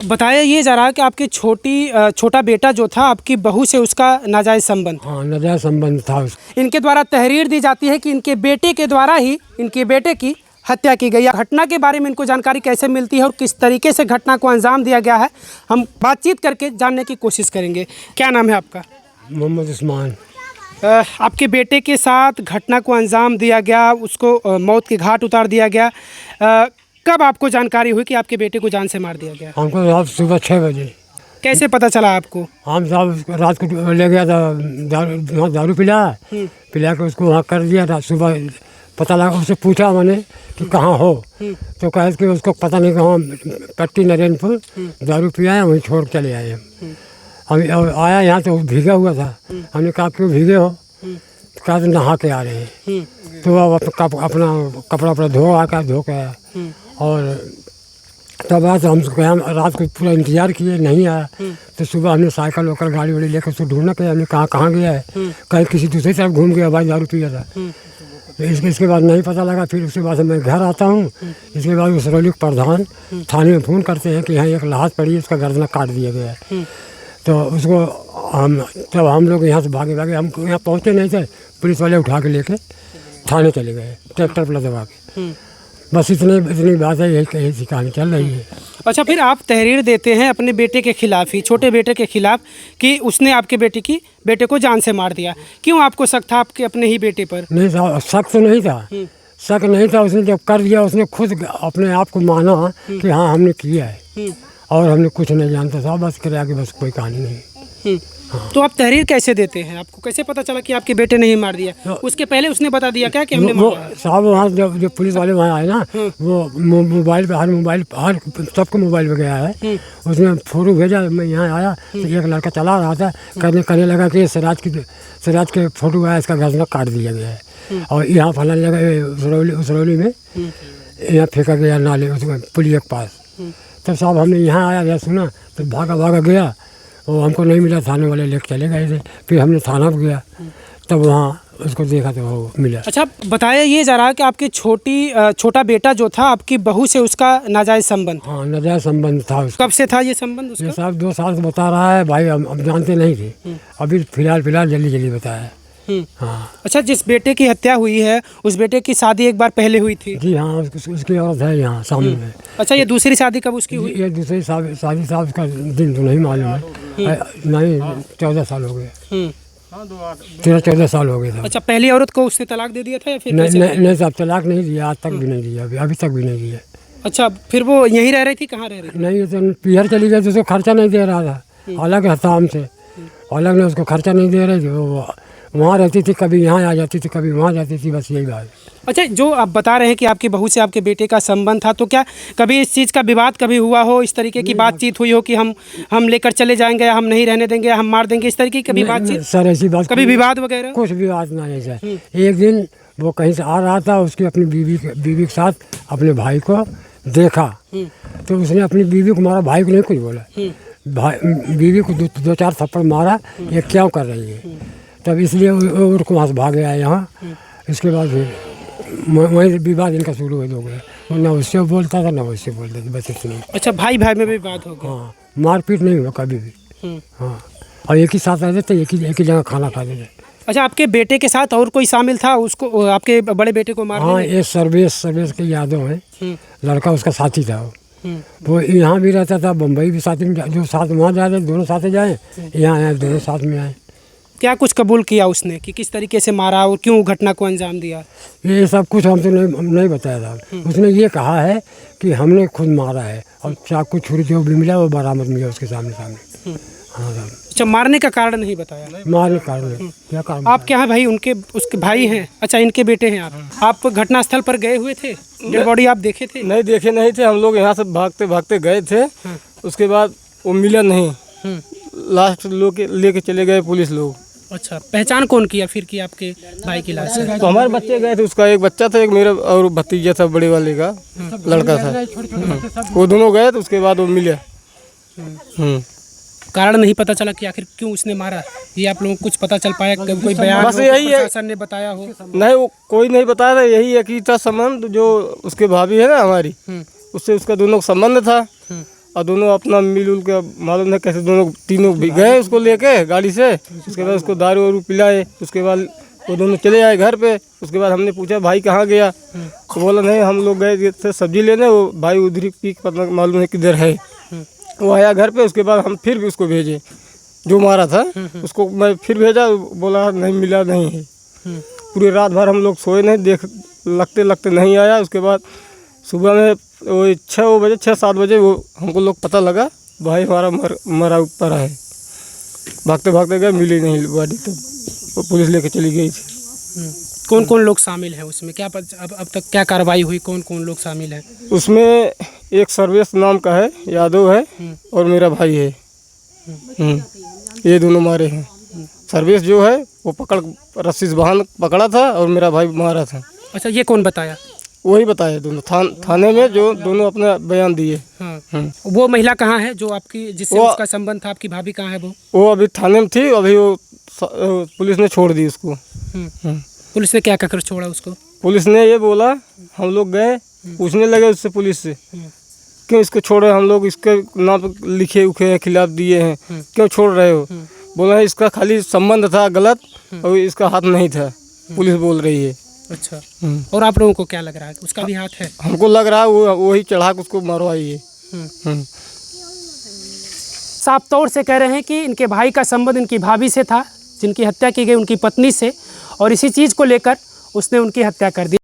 बताया ये जा रहा है कि आपकी छोटा बेटा जो था आपकी बहू से उसका नाजायज़ संबंध। हाँ, नाजायज़ संबंध था उसका। इनके द्वारा तहरीर दी जाती है कि इनके बेटे के द्वारा ही इनके बेटे की हत्या की गई है। घटना के बारे में इनको जानकारी कैसे मिलती है और किस तरीके से घटना को अंजाम दिया गया है, हम बातचीत करके जानने की कोशिश करेंगे। क्या नाम है आपका? मोहम्मद उस्मान। आपके बेटे के साथ घटना को अंजाम दिया गया, उसको मौत के घाट उतार दिया गया। कब आपको जानकारी हुई कि आपके बेटे को जान से मार दिया गया? हमको रात सुबह 6 बजे। कैसे पता चला आपको? हम साहब रात को ले गया था, दारू पिलाया के उसको वहाँ कर दिया था। सुबह पता लगा, उससे पूछा मैंने कि कहाँ हो, तो कहे कि उसको पता नहीं कहाँ, पट्टी नरेंद्रपुर दारू पिया है, वहीं छोड़ चले आए हम आया यहाँ तो भीगा हुआ था। हमने कहा क्यों भीगे हो? कहा तो नहा के आ रहे हैं। तो अब अपना कपड़ा धो के आया और तब आज हम रात को पूरा इंतज़ार किए, नहीं आया। तो सुबह हमने साइकिल वोकल गाड़ी वाड़ी लेकर उसको ढूंढना किया। हमने कहाँ गया है, कहीं किसी दूसरी तरफ घूम गया, भाई दारू पिया था। तो इसके बाद नहीं पता लगा। फिर उसके बाद मैं घर आता हूँ। इसके बाद उसरौली प्रधान थाने में फ़ोन करते हैं कि यहाँ एक लाश पड़ी है, उसका गर्दन काट दिया गया है। तो उसको हम लोग यहाँ से भागे हम यहाँ पहुँचे नहीं थे। पुलिस वाले उठा के लेके थाने चले गए, ट्रैक्टर पर दबा के। बस इतनी बात है, यही कहानी चल रही है। अच्छा, फिर आप तहरीर देते हैं अपने बेटे के खिलाफ ही, छोटे बेटे के खिलाफ, कि उसने आपके बेटे को जान से मार दिया। क्यों आपको शक था आपके अपने ही बेटे पर? नहीं साहब, शक तो नहीं था। शक नहीं था। उसने जब कर दिया, उसने खुद अपने आप को माना कि हाँ हमने किया है और हमने कुछ नहीं जानता था। बस कर आगे बस कोई कहानी नहीं। हाँ। तो आप तहरीर कैसे देते हैं? आपको कैसे पता चला कि आपके बेटे ने ही मार दिया? तो उसके पहले उसने बता दिया क्या कि हमने मारा है? साहब वहाँ जब पुलिस वाले वहाँ आए ना, वो मोबाइल पे हर सबको मोबाइल पे गया है। उसने फोटो भेजा। मैं यहाँ आया तो एक लड़का चला रहा था, कहने लगा कि सिराज के फोटो आया, इसका गर्दन काट दिया गया है और यहाँ फलाने लगा उसरौली में यहाँ फेंका गया नाले उसमें पुलिया के पास। तब साहब हमने यहाँ आया सुना तो भागा गया। वो हमको नहीं मिला, थाने वाले लेके चले गए थे। फिर हमने थाना पर गया, तब वहाँ उसको देखा तो वो मिला। अच्छा, बताया ये जा रहा है कि आपकी छोटा बेटा जो था आपकी बहू से उसका नाजायज़ संबंध। हाँ, नाजायज़ संबंध था उसका। कब से था ये संबंध उसका? ये साहब 2 साल से बता रहा है भाई, हम जानते नहीं थे। अभी फिलहाल जल्दी बताया है। हाँ। अच्छा, जिस बेटे की हत्या हुई है उस बेटे की शादी एक बार पहले हुई थी? जी हाँ, उसकी औरत है यहाँ सामने में। अच्छा, ये दूसरी शादी कब उसकी हुई? ये दूसरी शादी साहब उसका दिन तो नहीं मालूम है। नहीं, 14 साल हो गए। 13-14 साल हो गए था। अच्छा, पहली औरत को उसने तलाक दे दिया था या फिर? नहीं साहब, तलाक नहीं दिया, आज तक भी नहीं दिया, अभी तक भी नहीं दिया। अच्छा, फिर वो यहीं रह रही थी? कहाँ रह रही थी? नहीं, तो पीहर चली गई तो उसको खर्चा नहीं दे रहा था। अलग था हमसे, अलग ने उसको खर्चा नहीं दे रही थी। वो वहाँ रहती थी, कभी यहाँ आ जाती थी, कभी वहाँ जाती थी, बस यही बात। अच्छा, जो आप बता रहे हैं कि आपकी बहू से आपके बेटे का संबंध था, तो क्या कभी इस चीज़ का विवाद कभी हुआ हो, इस तरीके की बातचीत हुई हो कि हम लेकर चले जाएंगे, हम नहीं रहने देंगे, हम मार देंगे, इस तरीके की कभी बातचीत? सर ऐसी बात कभी विवाद वगैरह? कुछ विवाद नहीं है सर। एक दिन वो कहीं से आ रहा था, उसकी अपनी बीवी के साथ अपने भाई को देखा तो उसने अपनी बीवी को मारा, भाई को नहीं कुछ बोला। बीवी को 2-4 थप्पड़ मारा, ये क्या कर रही है? तब इसलिए उनको वहाँ से भाग गया यहाँ। इसके बाद फिर वही विवाद इनका शुरू हो गया। ना उससे बोलता था ना उससे बोलता था, बस इतना। अच्छा, भाई में भी विवाद हो गया? हाँ, मारपीट नहीं हुआ कभी भी। हाँ, और एक ही साथ रहते थे, एक ही जगह खाना खाते थे। अच्छा, आपके बेटे के साथ और कोई शामिल था उसको, आपके बड़े बेटे को मारने में? हाँ, ये सर्वेश के यादव हैं, लड़का उसका साथी था। वो यहाँ भी रहता था, बम्बई भी साथी में, जो साथ वहाँ जाए दोनों साथ जाए, यहाँ आए दोनों साथ में आए। क्या कुछ कबूल किया उसने कि किस तरीके से मारा और क्यों घटना को अंजाम दिया? ये सब कुछ हमसे नहीं बताया था। उसने ये कहा है कि हमने खुद मारा है और चाकू छुरी जो भी मिला वो बरामद मिला उसके सामने। हाँ साहब। अच्छा, मारने का कारण नहीं बताया? मारने का कारण क्या कारण? आप क्या है भाई, उसके भाई हैं? अच्छा, इनके बेटे हैं आप घटना स्थल पर गए हुए थे? डेड बॉडी आप देखे थे? नहीं, देखे नहीं थे। हम लोग यहाँ से भागते गए थे। उसके बाद वो मिला नहीं। लास्ट लोग लेके चले गए पुलिस लोग। अच्छा, पहचान कौन किया फिर कि आपके भाई की लाश है? तो हमारे बच्चे गए थे, उसका एक बच्चा था, एक मेरा और भतीजा था, बड़े वाले का लड़का था। वो दोनों गए तो उसके बाद वो मिले। कारण नहीं पता चला कि आखिर क्यों उसने मारा, ये आप लोगों को कुछ पता चल पाया? कोई बयान बस यही है, प्रशासन ने बताया हो? नहीं, वो कोई नहीं बताया था। यही है कि था संबंध, जो उसके भाभी है ना हमारी, उससे उसका दोनों का संबंध था और दोनों अपना मिलजुल के मालूम नहीं कैसे दोनों तीनों भी गए उसको लेके गाड़ी से। उसके बाद उसको दारू वारू पिलाए। उसके बाद वो दोनों चले आए घर पे। उसके बाद हमने पूछा भाई कहाँ गया, तो बोला नहीं हम लोग गए थे सब्जी लेने, वो भाई उधर ही पी पता मालूम नहीं किधर है। वो आया घर पे। उसके बाद हम फिर भी उसको भेजे, जो मारा था उसको मैं फिर भेजा, बोला नहीं मिला नहीं है। पूरी रात भर हम लोग सोए नहीं, देख लगते लगते नहीं आया। उसके बाद सुबह में वो 6-7 बजे वो हमको लोग पता लगा भाई हमारा मरा ऊपर है। भागते भागते गए, मिली नहीं बॉडी, तो वो पुलिस लेके चली गई थी। कौन कौन लोग शामिल हैं उसमें, क्या अब तक क्या कार्रवाई हुई, कौन कौन लोग शामिल हैं? उसमें एक सर्वेश नाम का है, यादव है, और मेरा भाई है। ये दोनों मारे हैं। सर्वेश जो है वो रस्सी से बांध पकड़ा था और मेरा भाई मारा था। अच्छा, ये कौन बताया? वही बताया दोनों थाने में, जो दोनों अपना बयान दिए। हाँ। वो महिला कहाँ है जो आपकी, जिससे उसका संबंध था? आपकी भाभी कहाँ है? वो अभी थाने में थी, अभी वो पुलिस ने छोड़ दी उसको। पुलिस ने क्या कहकर छोड़ा उसको? पुलिस ने ये बोला, हम लोग गए पूछने लगे उससे, पुलिस से, क्यों इसको छोड़े, हम लोग इसके नाम पे लिखे उखे हैं, खिलाफ दिए हैं, क्यों छोड़ रहे हो? बोला है इसका खाली संबंध था गलत और इसका हाथ नहीं था, पुलिस बोल रही है। अच्छा, और आप लोगों को क्या लग रहा है, उसका भी हाथ है? हमको लग रहा है वही चढ़ा के उसको मरवाई है। साफ तौर से कह रहे हैं कि इनके भाई का संबंध इनकी भाभी से था, जिनकी हत्या की गई उनकी पत्नी से, और इसी चीज़ को लेकर उसने उनकी हत्या कर दी।